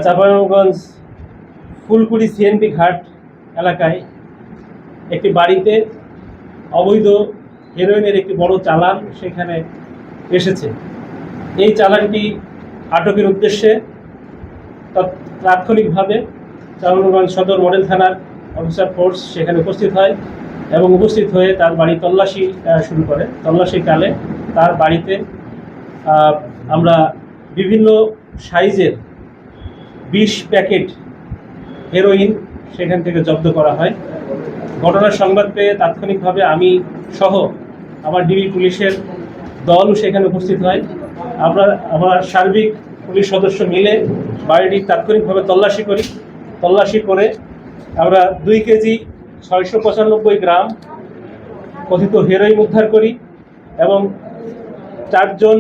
চাঁপাইনবাবগঞ্জ ফুলকুড়ি CNP ঘাট এলাকায় একটি বাড়িতে অবৈধ হেরোইনের একটি বড় চালান সেখানে এসেছে। এই চালানটি আটকের উদ্দেশ্যে তাৎক্ষণিকভাবে চাঁপাইনবাবগঞ্জ সদর মডেল থানার অফিসার ফোর্স সেখানে উপস্থিত হয় এবং উপস্থিত হয়ে তার বাড়ি তল্লাশি শুরু করে। তল্লাশিকালে তার বাড়িতে আমরা বিভিন্ন সাইজের 20 প্যাকেট হেরোইন সেখান থেকে জব্দ করা হয়। ঘটনার সংবাদ পেয়ে তাৎক্ষণিকভাবে আমি সহ আমার ডিবি পুলিশের দলও সেখানে উপস্থিত হয়। আমরা সার্বিক পুলিশ সদস্য মিলে বাড়িটি তাৎক্ষণিকভাবে তল্লাশি করি। তল্লাশি করে আমরা 2 কেজি 695 গ্রাম কথিত হেরোইন উদ্ধার করি এবং 4 জন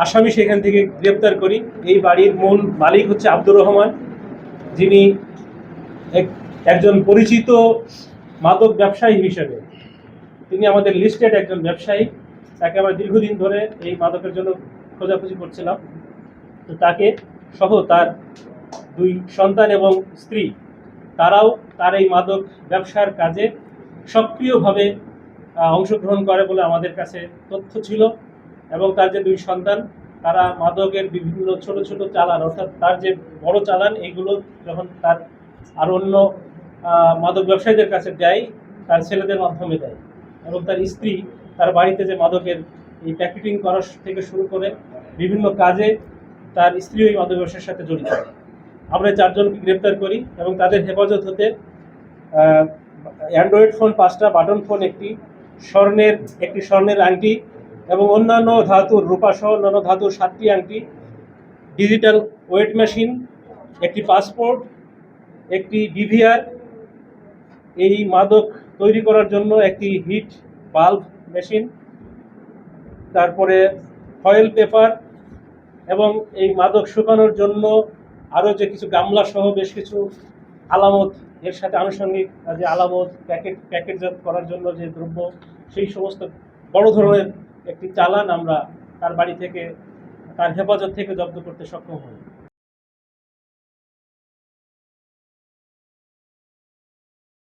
আসামি সেখান থেকে গ্রেপ্তার করি। এই বাড়ির মূল মালিক হচ্ছে আব্দুর রহমান, যিনি একজন পরিচিত মাদক ব্যবসায়ী হিসেবে। তিনি আমাদের লিস্টেড একজন ব্যবসায়ী। তাকে আমরা দীর্ঘদিন ধরে এই মাদকের জন্য খোঁজাখুঁজি করছিলাম। তো তাকে সহ তার 2 সন্তান এবং স্ত্রী তারাও তার এই মাদক ব্যবসার কাজে সক্রিয়ভাবে অংশগ্রহণ করে বলে আমাদের কাছে তথ্য ছিল। এবং তার যে 2 সন্তান তারা মাদকের বিভিন্ন ছোট ছোট চালান, অর্থাৎ তার যে বড় চালান, এগুলো যখন তার আর অন্য মাদক ব্যবসায়ীদের কাছে দেয়, তার ছেলেদের মাধ্যমে দেয়। এবং তার স্ত্রী তার বাড়িতে যে মাদকের এই প্যাকেটিং করা থেকে শুরু করে বিভিন্ন কাজে তার স্ত্রী ওই মাদক ব্যবসার সাথে জড়িত। আমরা 4 জনকে গ্রেপ্তার করি এবং তাদের হেফাজত হতে অ্যান্ড্রয়েড ফোন 5টা, বাটন ফোন একটি স্বর্ণের আংটি এবং অন্যান্য ধাতুর রূপাসহ অন্যান্য ধাতুর 7টি আংটি, ডিজিটাল ওয়েট মেশিন, একটি পাসপোর্ট, একটি ডিভিআর, এই মাদক তৈরি করার জন্য একটি হিট বাল্ব মেশিন, তারপরে ফয়েল পেপার এবং এই মাদক শুকানোর জন্য আরও যে কিছু গামলা সহ বেশ কিছু আলামত, এর সাথে আনুষঙ্গিক যে আলামত, প্যাকেটজাত করার জন্য যে দ্রব্য, সেই সমস্ত বড় ধরনের একটি চালান আমরা তার বাড়ি থেকে, তার হেফাজত থেকে জব্দ করতে সক্ষম হই।